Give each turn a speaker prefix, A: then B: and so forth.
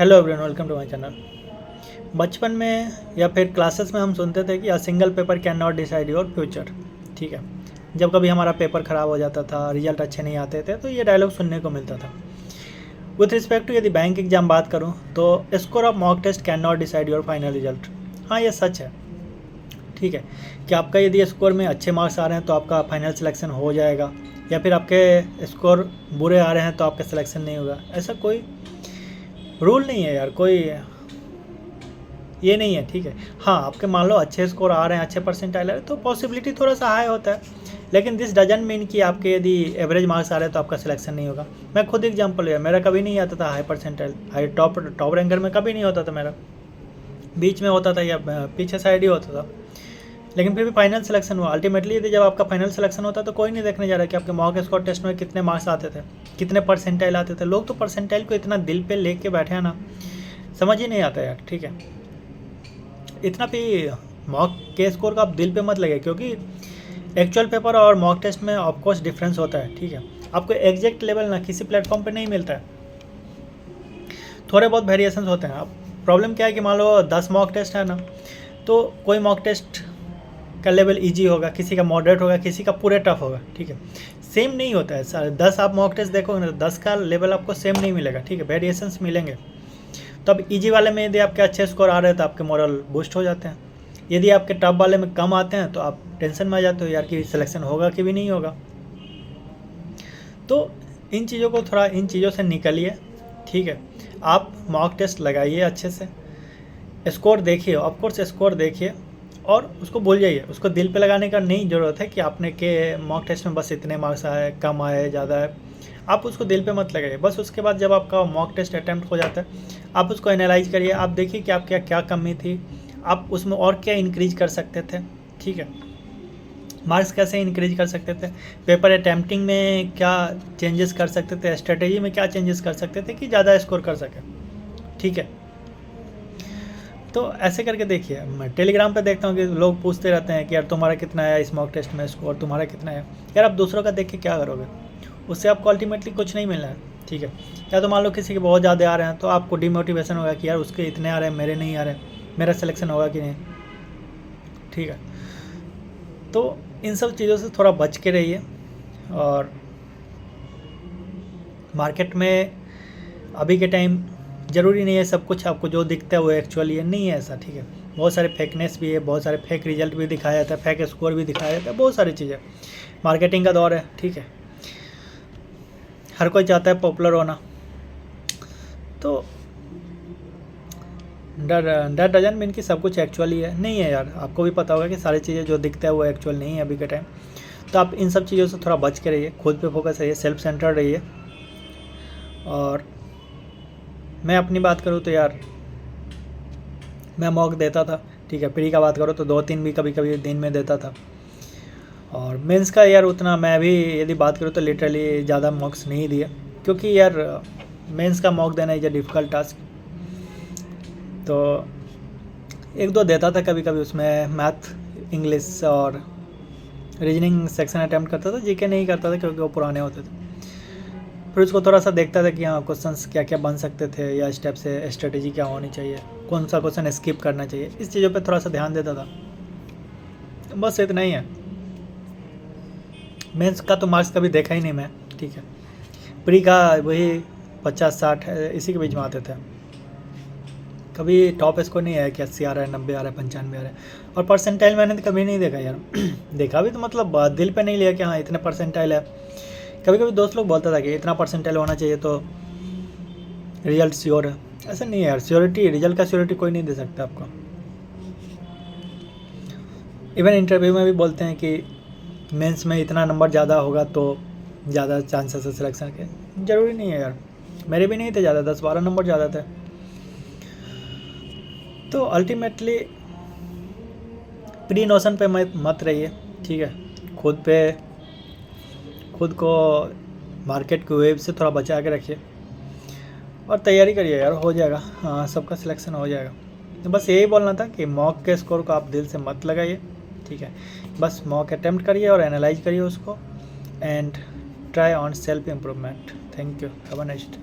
A: Hello everyone, welcome to my channel. बचपन में या फिर क्लासेस में हम सुनते थे कि a single paper can not decide your future. ठीक है, जब कभी हमारा पेपर ख़राब हो जाता था, रिजल्ट अच्छे नहीं आते थे, तो ये डायलॉग सुनने को मिलता था। विथ रिस्पेक्ट टू यदि बैंक एग्जाम बात करूँ तो score of mock test can not decide your final result. हाँ, ये सच है। ठीक है, कि आपका यदि स्कोर में अच्छे मार्क्स आ रहे हैं तो आपका फाइनल सिलेक्शन हो जाएगा, या फिर आपके स्कोर बुरे आ रहे हैं तो आपका सिलेक्शन नहीं होगा। ऐसा कोई रूल नहीं है यार, कोई ये नहीं है। ठीक है, हाँ, आपके मान लो अच्छे स्कोर आ रहे हैं, अच्छे परसेंटाइल आ रहे हैं, तो पॉसिबिलिटी थोड़ा सा हाई होता है, लेकिन दिस डजंट मीन कि आपके यदि एवरेज मार्क्स आ रहे हैं तो आपका सिलेक्शन नहीं होगा। मैं खुद एग्जांपल है, मेरा कभी नहीं आता था high percentile, high top ranker में कभी नहीं होता था मेरा, बीच में होता था या पीछे साइड ही होता था, लेकिन फिर भी फाइनल सिलेक्शन हुआ। अल्टीमेटली यदि जब आपका फाइनल सिलेक्शन होता है तो कोई नहीं देखने जा रहा कि आपके मॉक स्कोर टेस्ट में कितने मार्क्स आते थे, कितने परसेंटाइल आते थे। लोग तो परसेंटाइल को इतना दिल पे लेके बैठे हैं ना, समझ ही नहीं आता यार। ठीक है, इतना भी मॉक के स्कोर का आप दिल पे मत लगे, क्योंकि एक्चुअल पेपर और मॉक टेस्ट में ऑफकोर्स डिफरेंस होता है। ठीक है, आपको एग्जैक्ट लेवल ना किसी प्लेटफॉर्म पे नहीं मिलता है, थोड़े बहुत वेरिएशंस होते हैं। अब प्रॉब्लम क्या है कि मान लो 10 मॉक टेस्ट है ना, तो कोई मॉक टेस्ट का लेवल इजी होगा, किसी का मॉडरेट होगा, किसी का पूरे टफ होगा। ठीक है, सेम नहीं होता है सर। 10 आप मॉक टेस्ट देखोगे ना, 10 का लेवल आपको सेम नहीं मिलेगा। ठीक है, वेरिएशंस मिलेंगे। तो अब ईजी वाले में यदि आपके अच्छे स्कोर आ रहे हैं तो आपके मॉरल बूस्ट हो जाते हैं, यदि आपके टफ वाले में कम आते हैं तो आप टेंशन में आ जाते हो यार कि सिलेक्शन होगा कि भी नहीं होगा। तो इन चीज़ों से निकलिए। ठीक है, आप मॉक टेस्ट लगाइए, अच्छे से स्कोर देखिए, ऑफकोर्स स्कोर देखिए और उसको भूल जाइए। उसको दिल पे लगाने का नहीं ज़रूरत है कि आपने के मॉक टेस्ट में बस इतने मार्क्स आए, कम आए, ज़्यादा है, आप उसको दिल पे मत लगाइए। बस उसके बाद जब आपका मॉक टेस्ट अटैम्प्ट हो जाता है, आप उसको एनालाइज करिए, आप देखिए कि आपके क्या कमी थी, आप उसमें और क्या इंक्रीज कर सकते थे। ठीक है, मार्क्स कैसे इंक्रीज कर सकते थे, पेपर अटैम्प्टिंग में क्या चेंजेस कर सकते थे, स्ट्रेटेजी में क्या चेंजेस कर सकते थे कि ज़्यादा स्कोर कर सकें। ठीक है, तो ऐसे करके देखिए। मैं टेलीग्राम पे देखता हूँ कि लोग पूछते रहते हैं कि यार तुम्हारा कितना है इस मॉक टेस्ट में स्कोर, तुम्हारा कितना है। यार आप दूसरों का देख के क्या करोगे, उससे आपको अल्टीमेटली कुछ नहीं मिलना है। ठीक है, या तो मान लो किसी के बहुत ज़्यादा आ रहे हैं तो आपको डिमोटिवेशन होगा कि यार उसके इतने आ रहे हैं, मेरे नहीं आ रहे, मेरा सिलेक्शन होगा कि नहीं। ठीक है, तो इन सब चीज़ों से थोड़ा बच के रहिए। और मार्केट में अभी के टाइम ज़रूरी नहीं है सब कुछ आपको जो दिखता है वो एक्चुअली है, नहीं है ऐसा। ठीक है, बहुत सारे फेकनेस भी है, बहुत सारे फेक रिजल्ट भी दिखाया जाता है, फेक स्कोर भी दिखाया जाता है, बहुत सारी चीज़ें। मार्केटिंग का दौर है। ठीक है, हर कोई चाहता है पॉपुलर होना, तो डर डजन मीन कि सब कुछ एक्चुअली है, नहीं है यार। आपको भी पता होगा कि सारी चीज़ें जो दिखता है वो एक्चुअल नहीं है अभी के टाइम। तो आप इन सब चीज़ों से थोड़ा बच के रहिए, खुद पे फोकस रहिए, सेल्फ सेंटर्ड रहिए। और मैं अपनी बात करूँ तो यार मैं मॉक देता था। ठीक है, प्री का बात करो तो 2-3 भी कभी कभी दिन में देता था। और मेंस का यार उतना मैं भी यदि बात करूँ तो लिटरली ज़्यादा मॉक्स नहीं दिए, क्योंकि यार मेंस का मॉक देना इज़ अ डिफ़िकल्ट टास्क। तो 1-2 देता था कभी कभी, उसमें मैथ, इंग्लिश और रीजनिंग सेक्शन अटैम्प्ट करता था, जीके नहीं करता था क्योंकि वो पुराने होते थे। फिर उसको थोड़ा सा देखता था कि हाँ क्वेश्चंस क्या क्या बन सकते थे, या स्टेप से स्ट्रेटेजी क्या होनी चाहिए, कौन सा क्वेश्चन स्किप करना चाहिए, इस चीज़ों पे थोड़ा सा ध्यान देता था। बस इतना ही है। मेंस का तो मार्क्स कभी देखा ही नहीं मैं। ठीक है, प्री का वही 50-60 इसी के बीच में आते थे, कभी टॉप स्कोर नहीं आया कि 80 आ रहा है, 90 आ रहा है, 95 आ रहा है। और परसेंटाइल मैंने तो कभी नहीं देखा यार देखा भी तो मतलब दिल पे नहीं लिया कि हाँ इतने परसेंटाइल है। कभी कभी दोस्त लोग बोलता था कि इतना परसेंटाइल होना चाहिए तो रिजल्ट श्योर है। ऐसा नहीं है यार, श्योरिटी, रिजल्ट का श्योरिटी कोई नहीं दे सकता आपको। इवन इंटरव्यू में भी बोलते हैं कि मेंस में इतना नंबर ज़्यादा होगा तो ज़्यादा चांसेस है सिलेक्शन के। ज़रूरी नहीं है यार, मेरे भी नहीं थे ज़्यादा, 10-12 नंबर ज़्यादा थे। तो अल्टीमेटली प्री नोशन पे मत रहिए। ठीक है, खुद को मार्केट की वेव से थोड़ा बचा के रखिए और तैयारी करिए यार, हो जाएगा। हाँ, सबका सिलेक्शन हो जाएगा। तो बस यही बोलना था कि मॉक के स्कोर को आप दिल से मत लगाइए। ठीक है, बस मॉक अटैम्प्ट करिए और एनालाइज करिए उसको, and try on self improvement. Thank you, have a nice day.